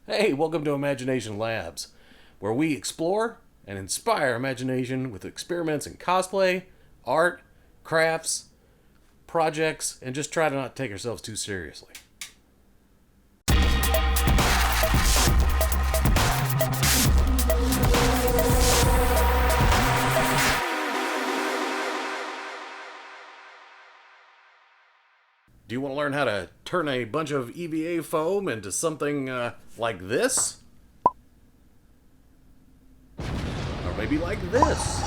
Hey, welcome to Imagination Labs, where we explore and inspire imagination with experiments in cosplay, art, crafts, projects, and just try to not take ourselves too seriously. Do you want to learn how to turn a bunch of EVA foam into something like this? Or maybe like this?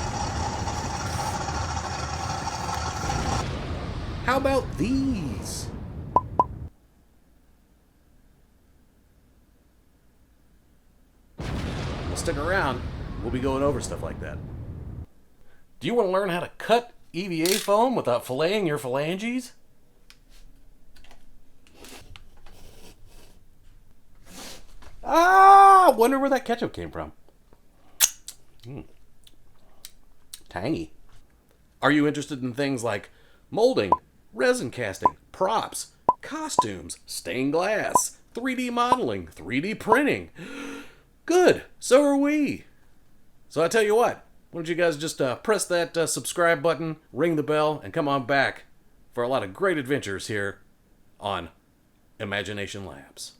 How about these? Well, stick around. We'll be going over stuff like that. Do you want to learn how to cut EVA foam without filleting your phalanges? Wonder where that ketchup came from. Tangy. Are you interested in things like molding, resin casting, props, costumes, stained glass, 3D modeling, 3D printing? Good. So are we. So I tell you what, why don't you guys just press that subscribe button, ring the bell, and come on back for a lot of great adventures here on Imagination Labs.